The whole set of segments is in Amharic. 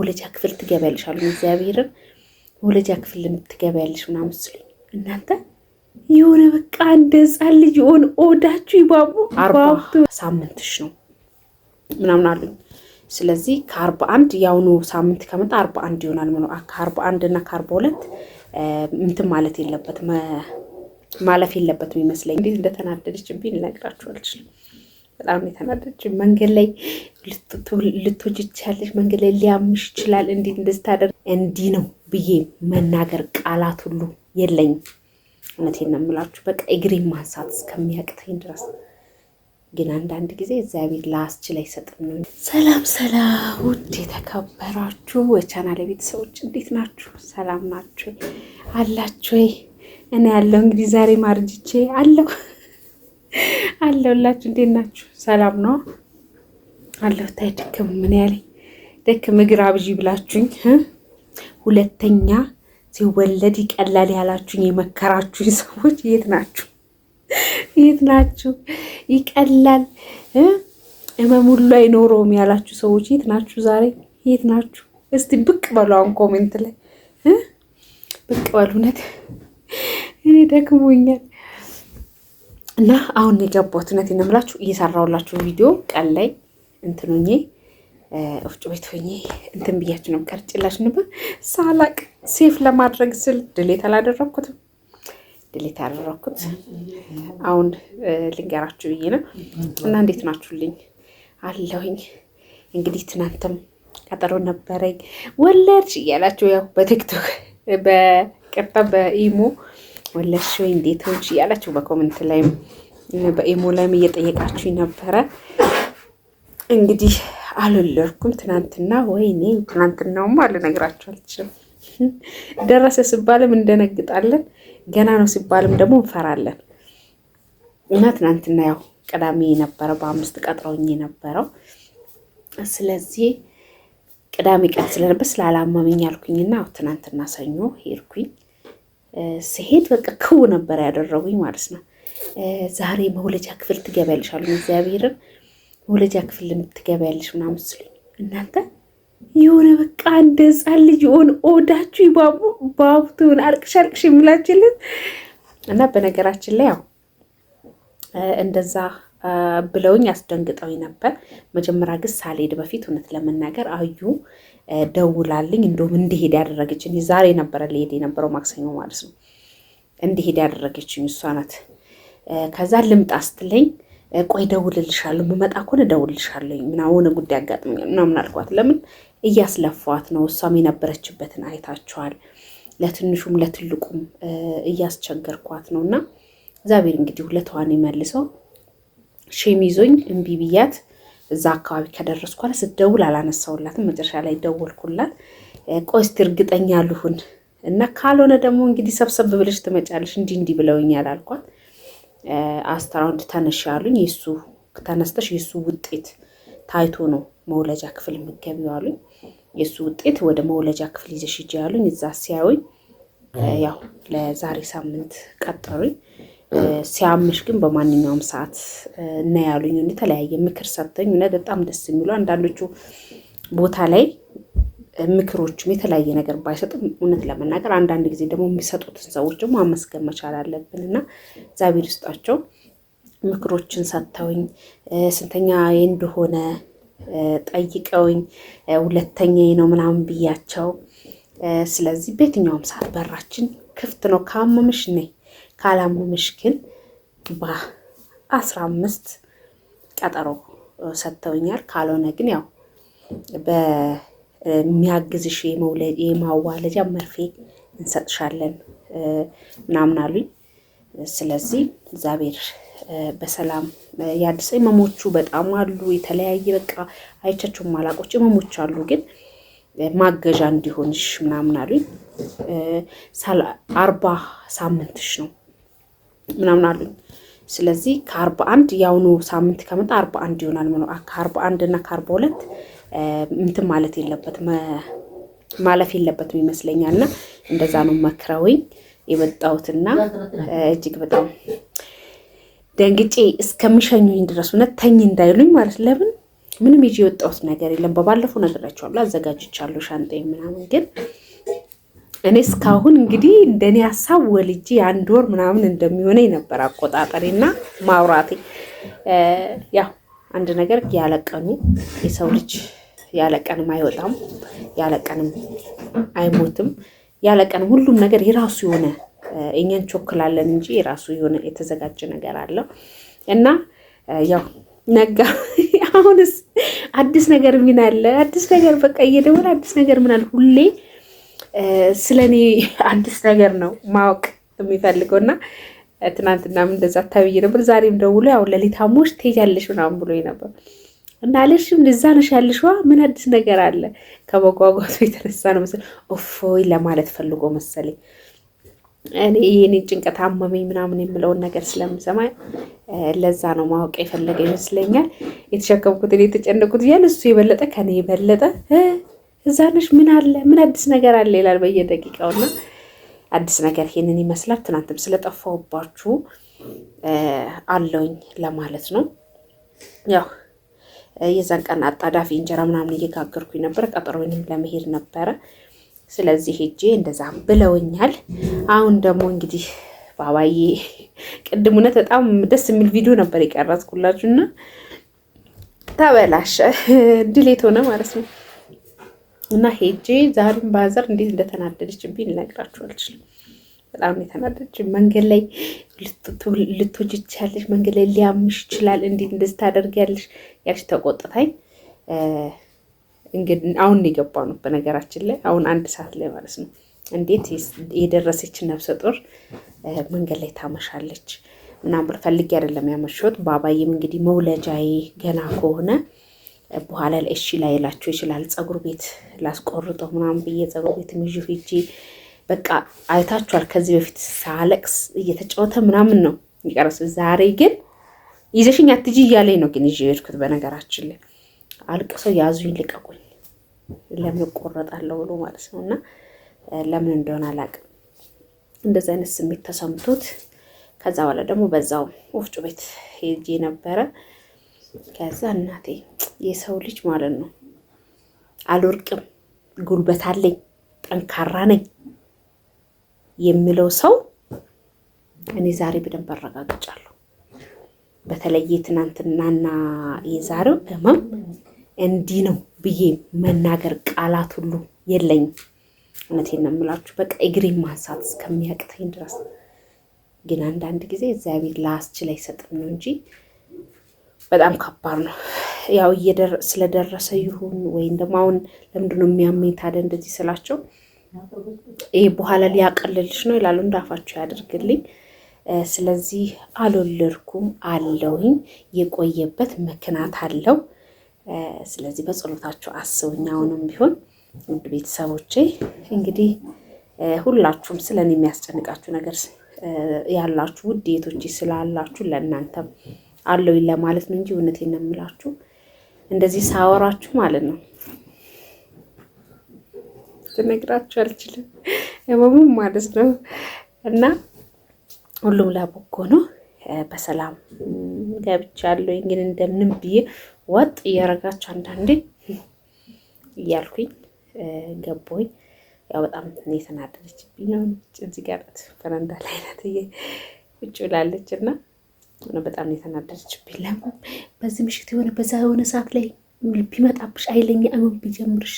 ወለጃ ክፍል ትገቢያለሽ አሉኝ። እግዚአብሔርን ወለጃ ክፍል ትገቢያለሽ ምናምን ስሉኝ እናንተ የሆነ በቃ እንደዛ ልጅ ሆነ ኦዳችሁ ይባቡ 40 ሳምንትሽ ነው ምናምን አሉኝ። ስለዚህ ከ41 ያውኑ ሳምንት ከመጣ 41 ይሆናል ማለት ነው። ከ41 እና ከ42 እንትን ማለት የለበትም ማለፍ የለበትም ይመስለኝ። እንዴት እንደተናደደችብኝ ልነግራችሁ አልችልም። በጣም የተናደደች መንገድ ላይ ልትወጂ ትችያለሽ፣ መንገድ ላይ ሊያምሽ ይችላል። እንዴት እንደዚህ ታደርግ እንዲህ ነው ብዬ መናገር ቃላት ሁሉ የለኝም። እውነቴን ነው የምላችሁ። በቃ እግሬን ማንሳት እስከሚያቅተኝ ድረስ ግን አንዳንድ ጊዜ እግዚአብሔር ላስችል አይሰጥም ነው። ሰላም ሰላም፣ ውድ የተከበራችሁ የቻናሌ ቤተሰቦች እንዴት ናችሁ? ሰላም ናችሁ አላችሁ ወይ? እኔ ያለው እንግዲህ ዛሬ ማርጅቼ አለሁላችሁ። እንዴት ናችሁ? ሰላም ነው አለሁ። ታይ ደክም ምን ያለኝ ደክም እግር አብዢ ብላችሁኝ ሁለተኛ ሲወለድ ይቀላል ያላችሁኝ የመከራችሁኝ ሰዎች የት ናችሁ? የት ናችሁ? ይቀላል እመም ሁሉ አይኖረውም ያላችሁ ሰዎች የት ናችሁ? ዛሬ የት ናችሁ? እስቲ ብቅ በሉ አሁን ኮሜንት ላይ ብቅ በሉ። እውነት እኔ ደክሞኛል እና አሁን የገባሁት እውነቴን ነው የምላችሁ እየሰራሁላችሁ ቪዲዮ ቀን ላይ እንትን ሆኜ ወፍጮ ቤት ሆኜ እንትን ብያችሁ ነው ቀርጭላችሁ ነበር። ሳላቅ ሴፍ ለማድረግ ስል ድሌት አላደረኩትም። ድሌት ያደረኩት አሁን ልንገራችሁ ብዬ ነው። እና እንዴት ናችሁልኝ? አለሁኝ። እንግዲህ ትናንትም ቀጠሮ ነበረኝ ወለድሽ እያላችሁ ያው በቲክቶክ በቅርታ በኢሞ ወለድሽ ወይ እንዴት ሆንሽ እያላችሁ በኮሜንት ላይም በኢሞ ላይም እየጠየቃችሁኝ ነበረ። እንግዲህ አልወለድኩም ትናንትና። ወይኔ ትናንትናውማ ልነግራችሁ አልችልም። ደረሰ ሲባልም እንደነግጣለን፣ ገና ነው ሲባልም ደግሞ እንፈራለን። እና ትናንትና ያው ቅዳሜ ነበረ በ5 ቀጥረውኝ ነበረው። ስለዚህ ቅዳሜ ቀን ስለነበር ስላላመመኝ አልኩኝና ትናንትና ሰኞ ሄድኩኝ። ስሄድ በቃ ክው ነበር ያደረጉኝ ማለት ነው። ዛሬ መውለጃ ክፍል ትገቢያለሽ አሉኝ። እግዚአብሔርን መውለጃ ክፍል ትገቢያለሽ ምናምን ስሉኝ እናንተ የሆነ በቃ እንደዛ ልጅ ሆነ ኦዳችሁ ባቡቱን አልቅሽ የሚላችልን እና በነገራችን ላይ ያው እንደዛ ብለውኝ አስደንግጠውኝ ነበር። መጀመሪያ ግን ሳልሄድ በፊት እውነት ለመናገር አዩ ደውላልኝ እንደውም እንዲሄድ ያደረገችኝ ዛሬ ነበረ ልሄድ የነበረው ማክሰኞ ማለት ነው። እንዲሄድ ያደረገችኝ እሷ ናት። ከዛ ልምጣ ስትለኝ ቆይ ደውልልሻለሁ፣ የምመጣ ከሆነ ደውልልሻለሁ ምናምን ጉዳይ አጋጥሞኛል ምናምን አልኳት። ለምን እያስለፏት ነው። እሷም የነበረችበትን አይታችኋል። ለትንሹም ለትልቁም እያስቸገርኳት ነው። እና እግዚአብሔር እንግዲህ ሁለቷን ይመልሰው። ሼም ይዞኝ እምቢ ብያት እዛ አካባቢ ከደረስኩ በኋላ ስትደውል አላነሳውላትም። መጨረሻ ላይ ደወልኩላት። ቆይ እስቲ እርግጠኛ ልሁን እና ካልሆነ ደግሞ እንግዲህ ሰብሰብ ብለሽ ትመጫለሽ እንዲህ ብለውኛል አልኳት። አስተራውንድ ተነሽ ያሉኝ። የሱ ተነስተሽ የሱ ውጤት ታይቶ ነው መውለጃ ክፍል የምትገቢው አሉኝ። የሱ ውጤት ወደ መውለጃ ክፍል ይዘሽ ሂጂ ያሉኝ። እዛ ሲያዩኝ ያው ለዛሬ ሳምንት ቀጠሩኝ። ሲያምሽ ግን በማንኛውም ሰዓት እና ያሉኝ የተለያየ ምክር ሰጥተኝ እውነት በጣም ደስ የሚሉ አንዳንዶቹ ቦታ ላይ ምክሮችም የተለያየ ነገር ባይሰጥም እውነት ለመናገር አንዳንድ ጊዜ ደግሞ የሚሰጡትን ሰዎች ደግሞ አመስገን መቻል አለብን እና እግዚአብሔር ይስጣቸው። ምክሮችን ሰጥተውኝ ስንተኛ እንደሆነ ጠይቀውኝ ሁለተኛዬ ነው ምናምን ብያቸው። ስለዚህ በየትኛውም ሰዓት በራችን ክፍት ነው። ካመምሽ ነይ፣ ካላመምሽ ግን በ15 ቀጠሮ ሰጥተውኛል። ካልሆነ ግን ያው በሚያግዝሽ የማዋለጃ መርፌ እንሰጥሻለን ምናምን አሉኝ። ስለዚህ እግዚአብሔር በሰላም ያድርስ። እመሞቹ በጣም አሉ የተለያየ በቃ አይቻቸው ማላቆች እመሞች አሉ፣ ግን ማገዣ እንዲሆንሽ ምናምን አሉኝ። 40 ሳምንትሽ ነው ምናምን አሉኝ። ስለዚህ ከ41 ያውኑ ሳምንት ከመጣ 41 ይሆናል ማለት ነው። ከ41 እና ከ42 እንትን ማለት የለበትም ማለፍ የለበትም ይመስለኛልና እንደዛ ነው መክረውኝ የመጣሁትና እጅግ በጣም ደንግጬ እስከሚሸኙኝ ድረስ እውነት ተኝ እንዳይሉኝ ማለት ለምን ምንም ይዤ የወጣሁት ነገር የለም። በባለፈው ነግራችኋለሁ፣ አዘጋጅቻለሁ ሻንጣዬ ምናምን። ግን እኔ እስካሁን እንግዲህ እንደኔ ሀሳብ ወልጄ 1 ወር ምናምን እንደሚሆነኝ ነበር አቆጣጠሬና ማውራቴ። ያው አንድ ነገር ያለቀኑ የሰው ልጅ ያለቀንም አይወጣም፣ ያለቀንም አይሞትም። ያለቀንም ሁሉም ነገር የራሱ የሆነ እኛን ቾክላለን እንጂ የራሱ የሆነ የተዘጋጀ ነገር አለው እና ያው ነጋ። አሁንስ አዲስ ነገር ምን አለ? አዲስ ነገር በቃ እየደወለ አዲስ ነገር ምን አለ? ሁሌ ስለኔ አዲስ ነገር ነው ማወቅ የሚፈልገው እና ትናንትናም እንደዛ ታብዬ ነበር። ዛሬም ደውሎ ያው ሌሊት ሐሙስ ትሄጃለሽ ምናምን ብሎኝ ነበር እና አለሽም እንደዛ ነሽ ያልሽዋ ምን አዲስ ነገር አለ? ከመጓጓቱ የተነሳ ነው መሰለኝ ኦፎይ ለማለት ፈልጎ መሰለኝ። እኔ የኔን ጭንቀት አመመኝ ምናምን የምለውን ነገር ስለምሰማ ለዛ ነው ማወቅ የፈለገ ይመስለኛል። የተሸከምኩት እኔ የተጨነቁት እያለ እሱ የበለጠ ከኔ የበለጠ እዛ ነሽ ምን አለ ምን አዲስ ነገር አለ ይላል በየደቂቃውና አዲስ ነገር ይሄንን ይመስላል። ትናንትም ስለጠፋሁባችሁ አለውኝ ለማለት ነው። ያው የዛን ቀን አጣዳፊ እንጀራ ምናምን እየጋገርኩኝ ነበረ፣ ቀጠሮኝም ለመሄድ ነበረ። ስለዚህ ሄጄ እንደዛ ብለውኛል። አሁን ደግሞ እንግዲህ ባባዬ ቅድም እውነት በጣም ደስ የሚል ቪዲዮ ነበር የቀረጽኩላችሁ እና ተበላሸ፣ ድሌት ሆነ ማለት ነው። እና ሄጄ ዛሬም ባዘር እንዴት እንደተናደደችብኝ ልነግራችሁ አልችልም። በጣም የተናደደች መንገድ ላይ ልትወጂ ትችያለሽ፣ መንገድ ላይ ሊያምሽ ይችላል፣ እንዴት እንደዚህ ታደርጊያለሽ ያልሽ ተቆጥታኝ። እንግዲህ አሁን የገባ ነው በነገራችን ላይ አሁን 1 ሰዓት ላይ ማለት ነው። እንዴት የደረሰች ነፍሰ ጡር መንገድ ላይ ታመሻለች ምናምን ፈልጌ አይደለም ያመሸሁት። ባባዬም እንግዲህ መውለጃዬ ገና ከሆነ በኋላ ላይ እሺ ላይ ላችሁ ይችላል፣ ፀጉር ቤት ላስቆርጠው ምናምን ብዬ ፀጉር ቤት ይዤ ሂጄ በቃ አይታችኋል። ከዚህ በፊት ሳለቅስ እየተጫወተ ምናምን ነው ይቀርስ። ዛሬ ግን ይዘሽኝ አትጂ እያለኝ ነው ግን ይዤ ሄድኩት። በነገራችን ላይ አልቅሰው ያዙኝ ልቀቁኝ ለምን እቆረጣለሁ ብሎ ማለት ነው። እና ለምን እንደሆነ አላውቅም እንደዚህ አይነት ስሜት ተሰምቶት ከዛ በኋላ ደግሞ በዛው ወፍጮ ቤት ሄጄ ነበረ። ከዛ እናቴ የሰው ልጅ ማለት ነው አልወርቅም፣ ጉልበት አለኝ፣ ጠንካራ ነኝ የሚለው ሰው እኔ ዛሬ በደንብ አረጋግጫለሁ። በተለይ ትናንትናና የዛሬው ህመም እንዲህ ነው ብዬ መናገር ቃላት ሁሉ የለኝም። እውነቴን ነው የምላችሁ፣ በቃ እግሬን ማንሳት እስከሚያቅተኝ ድረስ። ግን አንዳንድ ጊዜ እግዚአብሔር ላስችል አይሰጥም ነው እንጂ በጣም ከባድ ነው። ያው ስለደረሰ ይሁን ወይም ደግሞ አሁን ለምንድነው የሚያመኝ ታዲያ እንደዚህ ስላቸው ይሄ በኋላ ሊያቀልልሽ ነው ይላሉ፣ እንዳፋቸው ያደርግልኝ። ስለዚህ አልወለድኩም አለውኝ፣ የቆየበት ምክንያት አለው። ስለዚህ በጸሎታችሁ አስቡኝ። አሁንም ቢሆን ውድ ቤተሰቦቼ እንግዲህ ሁላችሁም ስለኔ የሚያስጨንቃችሁ ነገር ያላችሁ ውዴቶቼ ስላላችሁ ለእናንተም አለውኝ ለማለት ነው እንጂ እውነቴን ነው የምላችሁ እንደዚህ ሳወራችሁ ማለት ነው ልነግራችሁ አልችልም፣ ህመሙም ማለት ነው። እና ሁሉም ለበጎ ነው። በሰላም ገብቻለሁ። ግን እንደምንም ብዬ ወጥ እያረጋችሁ አንዳንዴ እያልኩኝ ገቦኝ። ያው በጣም የተናደደችብኝ ነው እዚህ ጋር በረንዳ ላይ ናት ቁጭ ብላለች እና በጣም የተናደደችብኝ። ለምን በዚህ ምሽት በዛ የሆነ ሰዓት ላይ ቢመጣብሽ አይለኛ እመን ቢጀምርሽ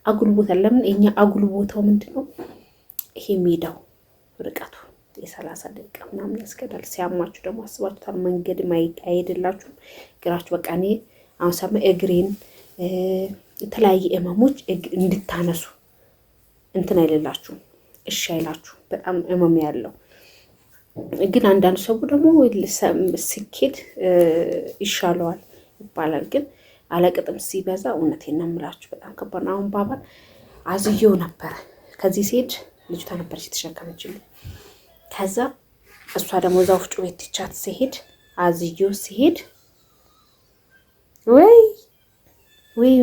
አጉል ቦታ ለምን እኛ አጉል ቦታው ምንድነው ይሄ ሜዳው ርቀቱ የ30 ደቂቃ ምናምን ያስገዳል። ሲያማችሁ ደግሞ አስባችሁታል መንገድ አይሄድላችሁ እግራችሁ በቃ እኔ አሁን ሰማ እግሬን የተለያየ እመሞች እንድታነሱ እንትን አይደላችሁ እሺ አይላችሁ በጣም እመም ያለው። ግን አንዳንድ ሰው ደግሞ ስኬት ይሻለዋል ይባላል። ግን አለቅጥም ሲበዛ እውነቴን ነው የምላችሁ በጣም ከባድ ነው። አሁን ባባን አዝየው ነበር ከዚህ ሲሄድ ልጅቷ ነበረች የተሸከመችልኝ። ከዛ እሷ ደግሞ እዛ ወፍጮ ቤት ትቻት ሲሄድ አዝየው ሲሄድ ወይ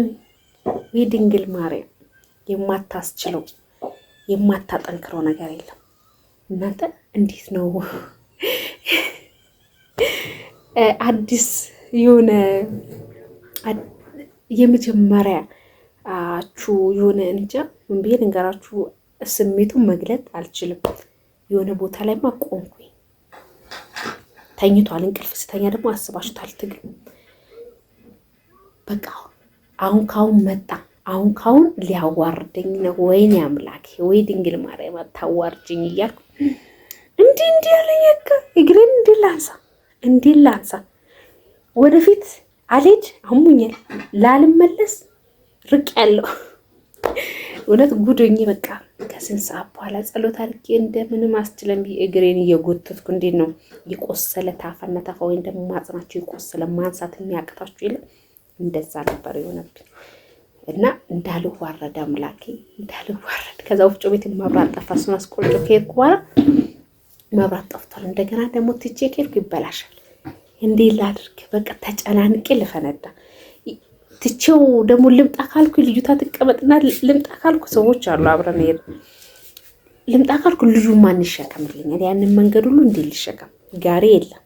ድንግል ማርያም የማታስችለው የማታጠንክረው ነገር የለም። እናንተ እንዴት ነው አዲስ የሆነ የመጀመሪያችሁ የሆነ እንጃ ምን ብዬ ልንገራችሁ፣ ስሜቱን መግለጥ አልችልም። የሆነ ቦታ ላይ ቆምኩኝ። ተኝቷል። እንቅልፍ ስተኛ ደግሞ አስባችሁታል ትግል በቃ አሁን ካሁን መጣ። አሁን ካሁን ሊያዋርደኝ ነው። ወይኔ አምላኬ፣ ወይ ድንግል ማርያም አታዋርጅኝ እያልኩ እንዲህ ያለኝ እግሬን እንዲህ ላንሳ ወደፊት አልሄድ አሙኛል ላልመለስ ርቅ ያለው እውነት ጉዶኝ በቃ ከስንት ሰዓት በኋላ ጸሎት አድርጌ እንደምንም አስችለን እግሬን እየጎተትኩ እንዴት ነው የቆሰለ ታፋና ታፋ ወይም ደግሞ ማጽናቸው የቆሰለ ማንሳት የሚያቅታችሁ የለም እንደዛ ነበር የሆነብኝ እና እንዳልዋረድ አምላኬ እንዳልዋረድ። ከዛ ወፍጮ ቤት መብራት ጠፋ። እሱን አስቆልጮ ከሄድኩ በኋላ መብራት ጠፍቷል። እንደገና ደግሞ ትቼ ከሄድኩ ይበላሻል። እንዴት ላድርግ? በቃ ተጨናንቄ ልፈነዳ። ትቼው ደግሞ ልምጣ ካልኩ ልጅቷ ትቀመጥና ልምጣ ካልኩ ሰዎች አሉ አብረን ሄድ ልምጣ ካልኩ ልጁ ማን ይሸከምልኛል? ያንን መንገድ ሁሉ እንዴት ልሸከም? ጋሪ የለም።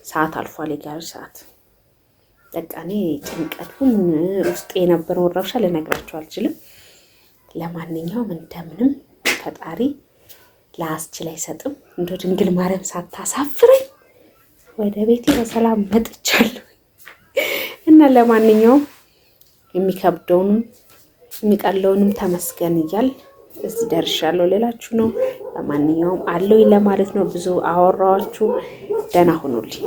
ሰዓት አልፏል፣ የጋሪ ሰዓት። በቃ እኔ ጭንቀቱን ውስጥ የነበረውን ረብሻ ልነግራቸው አልችልም። ለማንኛውም እንደምንም ፈጣሪ ለአስችል አይሰጥም። እንደ ድንግል ማርያም ሳታሳፍረኝ ወደ ቤቴ በሰላም መጥቻለሁ እና ለማንኛውም የሚከብደውንም የሚቀለውንም ተመስገን እያል እዚህ ደርሻለሁ ሌላችሁ ነው። ለማንኛውም አለው ለማለት ነው። ብዙ አወራኋችሁ። ደህና ሁኑልኝ።